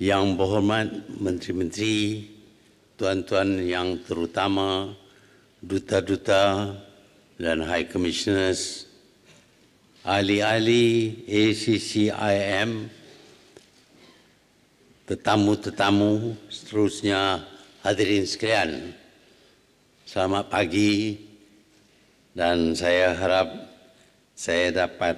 Yang berhormat Menteri-Menteri, Tuan-Tuan yang terutama, Duta-Duta dan High Commissioners, ahli-ahli ACCIM, tetamu-tetamu, seterusnya hadirin sekalian, selamat pagi dan saya harap saya dapat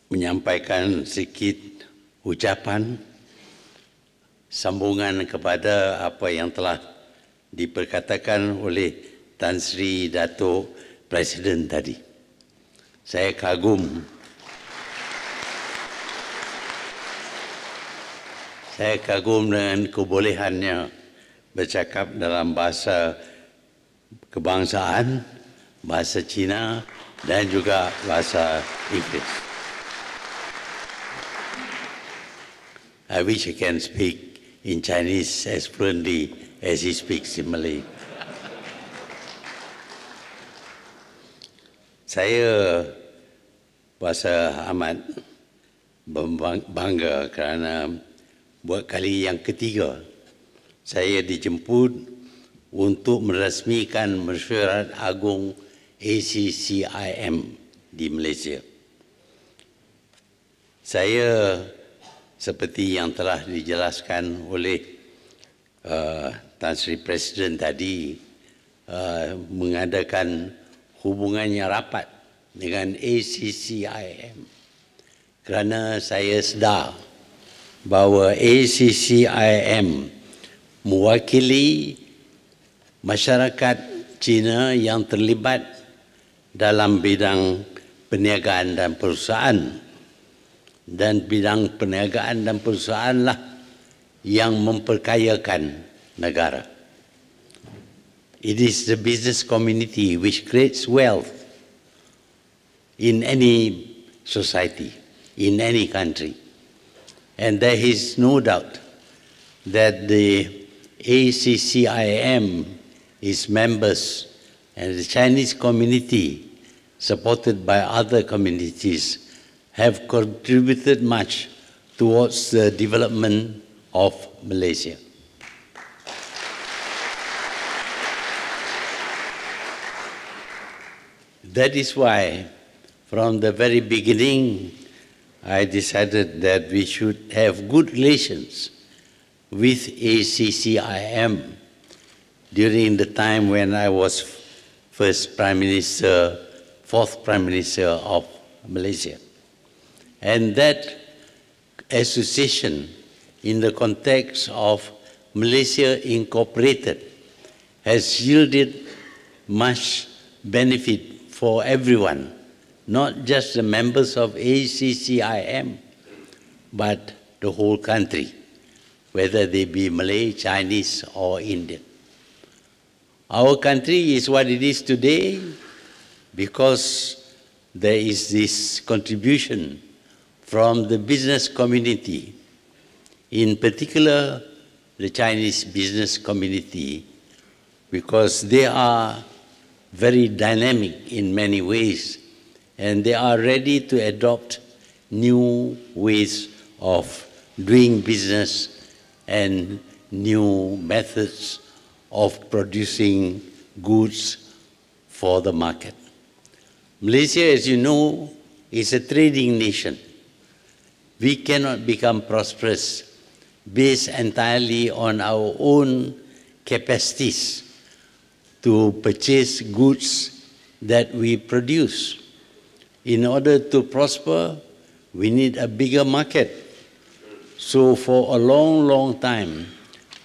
menyampaikan sedikit ucapan sambungan kepada apa yang telah diperkatakan oleh Tan Sri Dato' Presiden tadi. Saya kagum. Saya kagum dengan kebolehannya bercakap dalam bahasa kebangsaan, bahasa Cina dan juga bahasa Inggeris. I wish I can speak in Chinese as fluently as he speaks in Malay. Saya berasa amat bangga kerana buat kali yang ketiga saya dijemput untuk merasmikan Mesyuarat Agung ACCIM di Malaysia. Saya seperti yang telah dijelaskan oleh Tan Sri Presiden tadi, mengadakan hubungan yang rapat dengan ACCIM kerana saya sedar bahawa ACCIM mewakili masyarakat Cina yang terlibat dalam bidang perniagaan dan perusahaan. Dan bidang perniagaan dan perusahaanlah yang memperkayakan negara. It is the business community which creates wealth in any society, in any country. And there is no doubt that the ACCIM, its members, and the Chinese community, supported by other communities, have contributed much towards the development of Malaysia. That is why, from the very beginning, I decided that we should have good relations with ACCIM during the time when I was fourth Prime Minister of Malaysia. And that association, in the context of Malaysia Incorporated, has yielded much benefit for everyone, not just the members of ACCIM, but the whole country, whether they be Malay, Chinese, or Indian. Our country is what it is today because there is this contribution from the business community, in particular the Chinese business community, because they are very dynamic in many ways and they are ready to adopt new ways of doing business and new methods of producing goods for the market. Malaysia, as you know, is a trading nation. We cannot become prosperous based entirely on our own capacities to purchase goods that we produce. In order to prosper, we need a bigger market. So for a long, long time,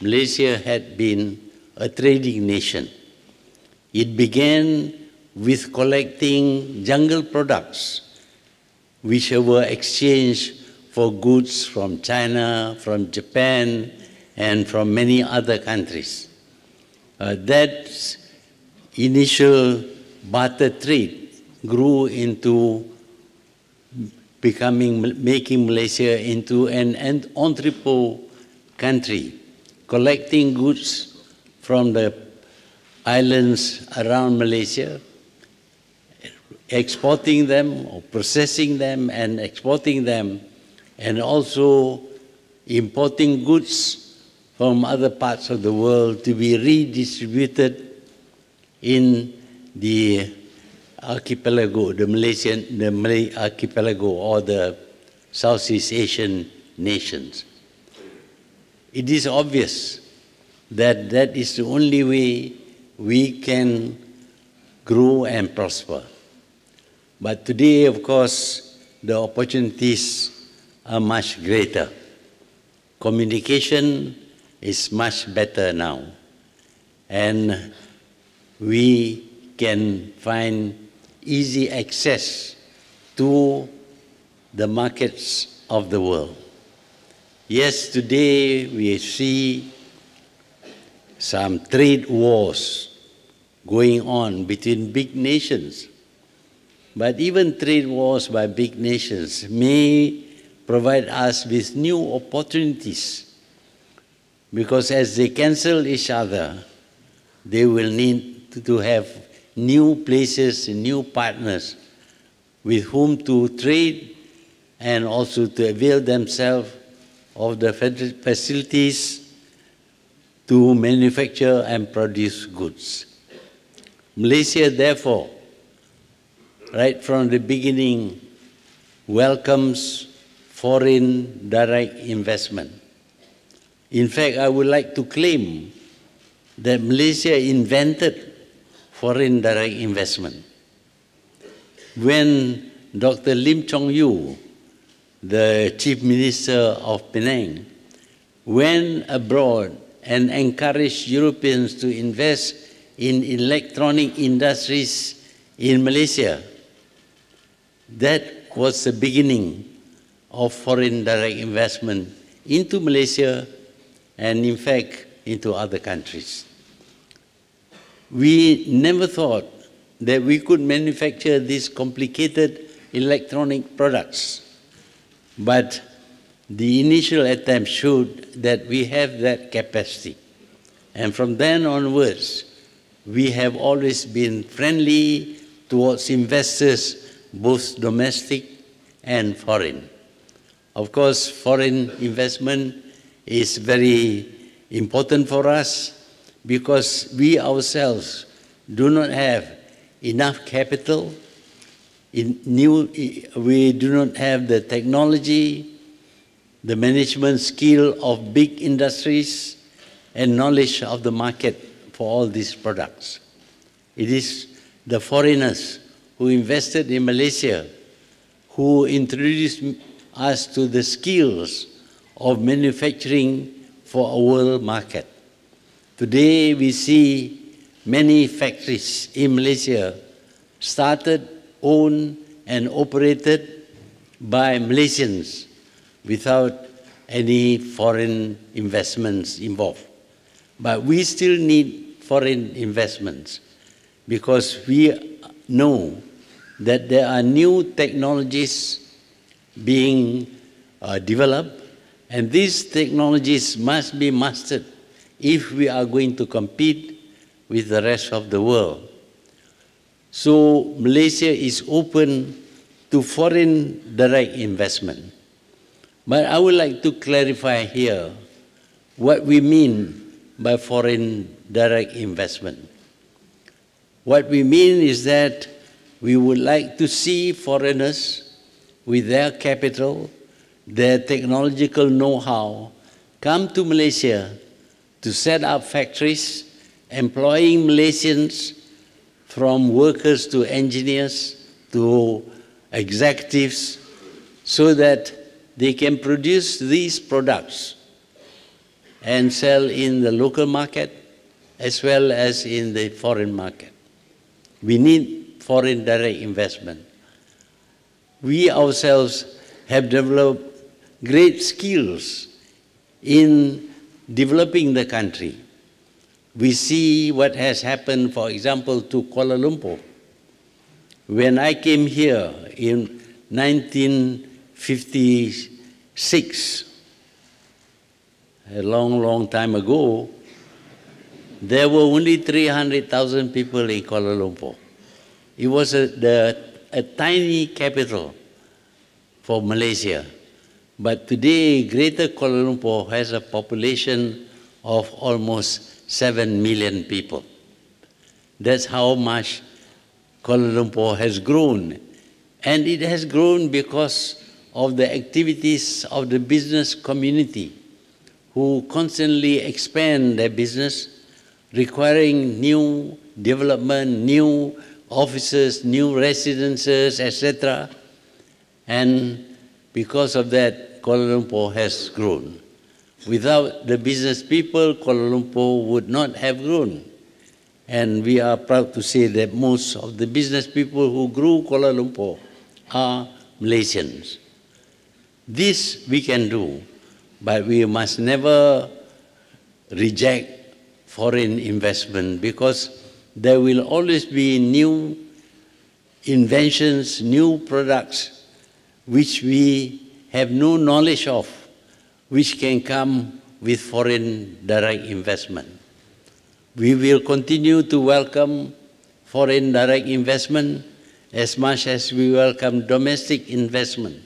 Malaysia had been a trading nation. It began with collecting jungle products, which were exchanged for goods from China, from Japan, and from many other countries. That initial barter trade grew into making Malaysia into an entrepot country, collecting goods from the islands around Malaysia, exporting them or processing them and exporting them, and also importing goods from other parts of the world to be redistributed in the archipelago, the Malay archipelago, or the Southeast Asian nations. It is obvious that that is the only way we can grow and prosper. But today, of course, the opportunities are much greater. Communication is much better now, and we can find easy access to the markets of the world. Yes, today we see some trade wars going on between big nations. But even trade wars by big nations may provide us with new opportunities, because as they cancel each other, they will need to have new places and new partners with whom to trade and also to avail themselves of the facilities to manufacture and produce goods. Malaysia, therefore, right from the beginning, welcomes foreign direct investment. In fact, I would like to claim that Malaysia invented foreign direct investment. When Dr. Lim Chong Yu, the Chief Minister of Penang, went abroad and encouraged Europeans to invest in electronic industries in Malaysia, that was the beginning of foreign direct investment into Malaysia and, in fact, into other countries. We never thought that we could manufacture these complicated electronic products, but the initial attempt showed that we have that capacity. And from then onwards, we have always been friendly towards investors, both domestic and foreign. Of course, foreign investment is very important for us because we ourselves do not have enough capital, we do not have the technology, the management skill of big industries, and knowledge of the market for all these products. It is the foreigners who invested in Malaysia who introduced us to the skills of manufacturing for a world market. Today we see many factories in Malaysia started, owned, and operated by Malaysians without any foreign investments involved. But we still need foreign investments because we know that there are new technologies being developed, and these technologies must be mastered if we are going to compete with the rest of the world. So Malaysia is open to foreign direct investment. But I would like to clarify here what we mean by foreign direct investment. What we mean is that we would like to see foreigners with their capital, their technological know-how, come to Malaysia to set up factories, employing Malaysians from workers to engineers to executives, so that they can produce these products and sell in the local market as well as in the foreign market. We need foreign direct investment. We ourselves have developed great skills in developing the country. We see what has happened, for example, to Kuala Lumpur. When I came here in 1956, a long, long time ago, there were only 300,000 people in Kuala Lumpur. It was a tiny capital for Malaysia. But today, Greater Kuala Lumpur has a population of almost 7 million people. That's how much Kuala Lumpur has grown. And it has grown because of the activities of the business community, who constantly expand their business, requiring new development, new offices, new residences, etc. And because of that, Kuala Lumpur has grown. Without the business people, Kuala Lumpur would not have grown. And we are proud to say that most of the business people who grew Kuala Lumpur are Malaysians. This we can do, but we must never reject foreign investment, because there will always be new inventions, new products which we have no knowledge of, which can come with foreign direct investment. We will continue to welcome foreign direct investment as much as we welcome domestic investment.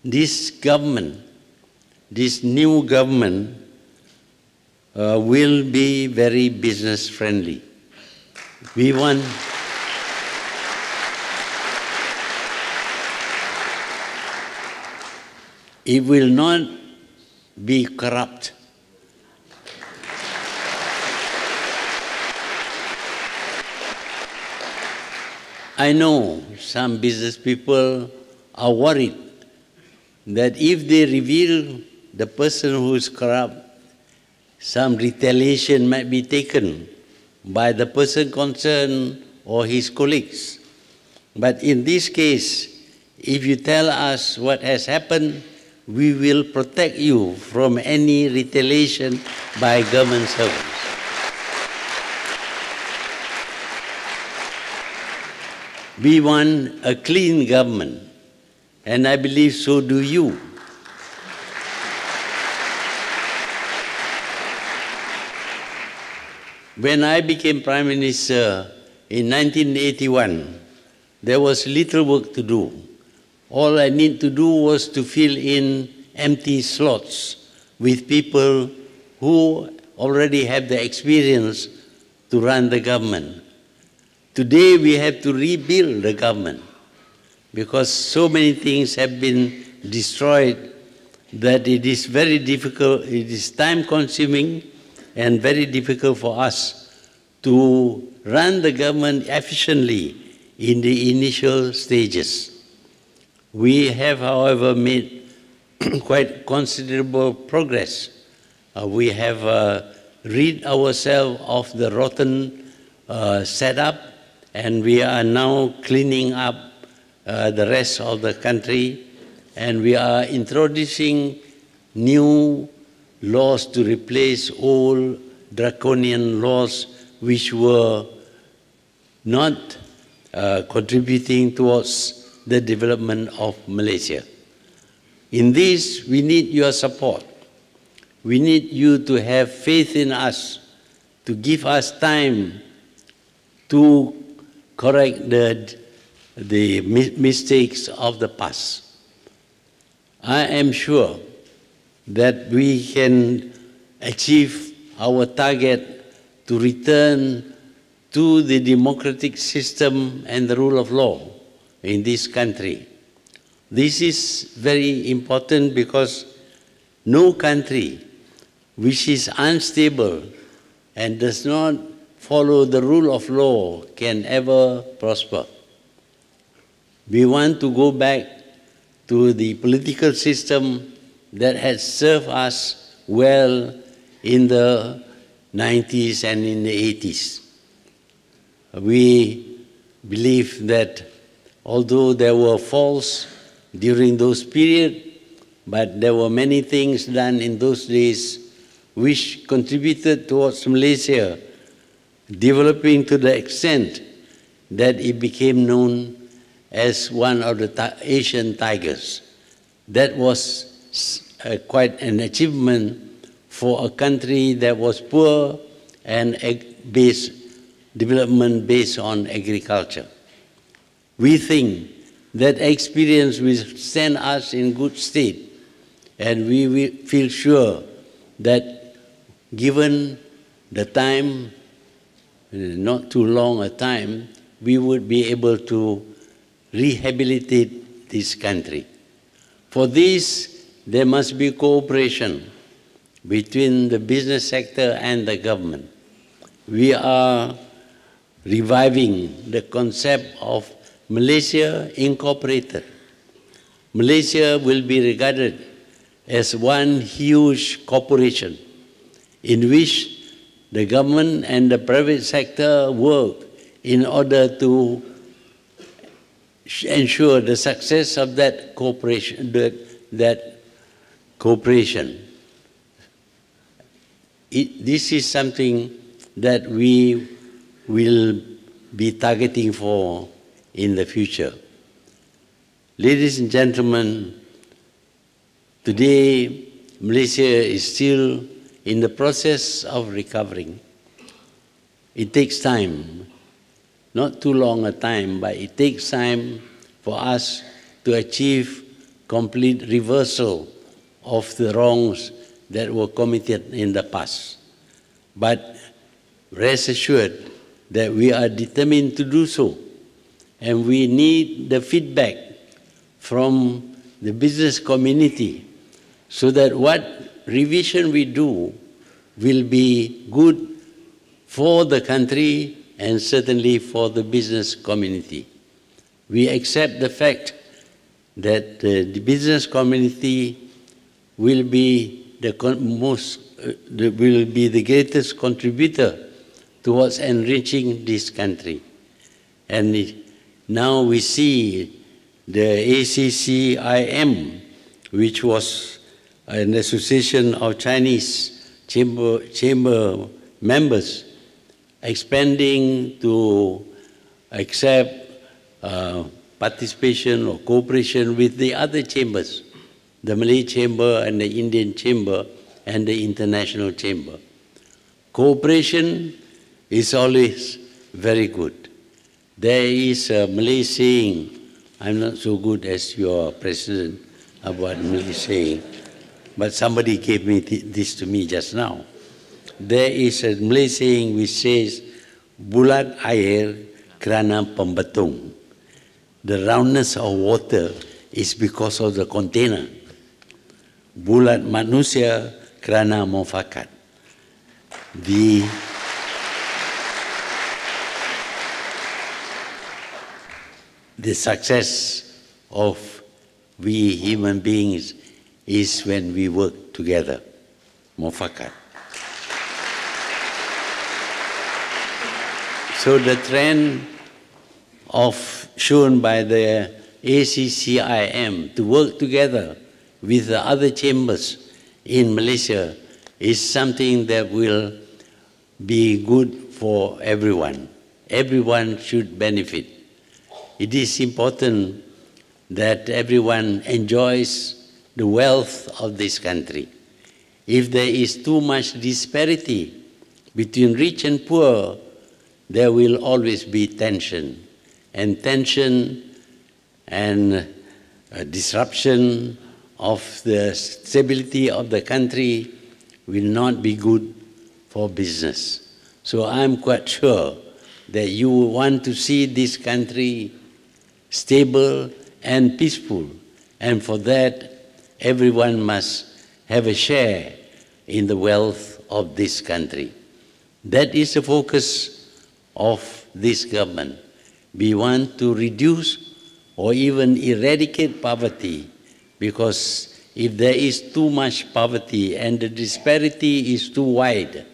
This government, this new government, will be very business friendly. We want it will not be corrupt. I know some business people are worried that if they reveal the person who is corrupt, some retaliation might be taken by the person concerned or his colleagues. But in this case, if you tell us what has happened, we will protect you from any retaliation by government servants. We want a clean government, and I believe so do you. When I became Prime Minister in 1981, there was little work to do. All I need to do was to fill in empty slots with people who already have the experience to run the government. Today we have to rebuild the government because so many things have been destroyed that it is very difficult, it is time-consuming and very difficult for us to run the government efficiently in the initial stages. We have, however, made quite considerable progress. We have rid ourselves of the rotten setup, and we are now cleaning up the rest of the country, and we are introducing new laws to replace old draconian laws which were not contributing towards the development of Malaysia. In this, we need your support. We need you to have faith in us, to give us time to correct the mistakes of the past. I am sure that we can achieve our target to return to the democratic system and the rule of law in this country. This is very important because no country which is unstable and does not follow the rule of law can ever prosper. We want to go back to the political system that has served us well in the 90s and in the 80s. We believe that although there were faults during those periods, but there were many things done in those days which contributed towards Malaysia developing to the extent that it became known as one of the Asian tigers. That was quite an achievement for a country that was poor and development based on agriculture. We think That experience will stand us in good state, and we will feel sure that given the time, not too long a time, we would be able to rehabilitate this country. For this, there must be cooperation between the business sector and the government. We are reviving the concept of Malaysia Incorporated. Malaysia will be regarded as one huge corporation in which the government and the private sector work in order to ensure the success of that cooperation. This is something that we will be targeting for in the future. Ladies and gentlemen, today Malaysia is still in the process of recovering. It takes time, not too long a time, but it takes time for us to achieve complete reversal of the wrongs that were committed in the past. But rest assured that we are determined to do so, and we need the feedback from the business community so that what revision we do will be good for the country and certainly for the business community. We accept the fact that the business community will be the greatest contributor towards enriching this country. And now we see the ACCIM, which was an association of Chinese chamber members, expanding to accept participation or cooperation with the other chambers, the Malay Chamber and the Indian Chamber and the International Chamber. Cooperation is always very good. There is a Malay saying, I'm not so good as your president about Malay saying, but somebody gave me this to me just now. There is a Malay saying which says, bulat air kerana pembetung. The roundness of water is because of the container. Bulat manusia kerana mufakat. The success of we human beings is when we work together. Mufakat. So the trend shown by the ACCIM to work together with the other chambers in Malaysia is something that will be good for everyone. Everyone should benefit. It is important that everyone enjoys the wealth of this country. If there is too much disparity between rich and poor, there will always be tension. And tension and disruption of the stability of the country will not be good for business. So I'm quite sure that you want to see this country stable and peaceful. And for that, everyone must have a share in the wealth of this country. That is the focus of this government. We want to reduce or even eradicate poverty, because if there is too much poverty and the disparity is too wide,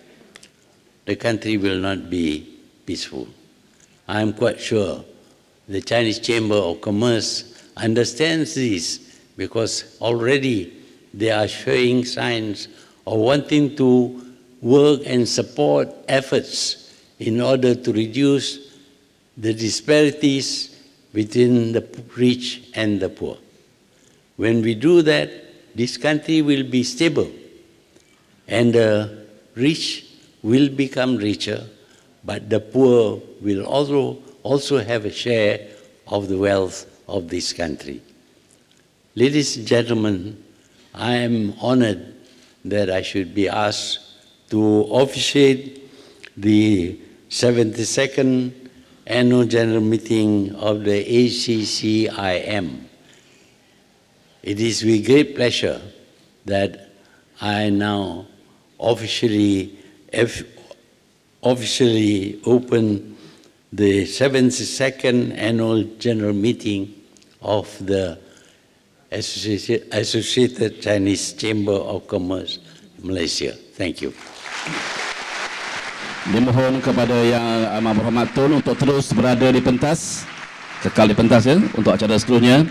the country will not be peaceful. I am quite sure the Chinese Chamber of Commerce understands this, because already they are showing signs of wanting to work and support efforts in order to reduce the disparities between the rich and the poor. When we do that, this country will be stable, and the rich will become richer, but the poor will also have a share of the wealth of this country. Ladies and gentlemen, I am honored that I should be asked to officiate the 72nd Annual General Meeting of the ACCIM. It is with great pleasure that I now officially open the 72nd Annual General Meeting of the Associated Chinese Chamber of Commerce, Malaysia. Thank you. Dimohon kepada Yang Amat Berhormat Tun untuk terus berada di pentas, kekal di pentas ya, untuk acara seterusnya.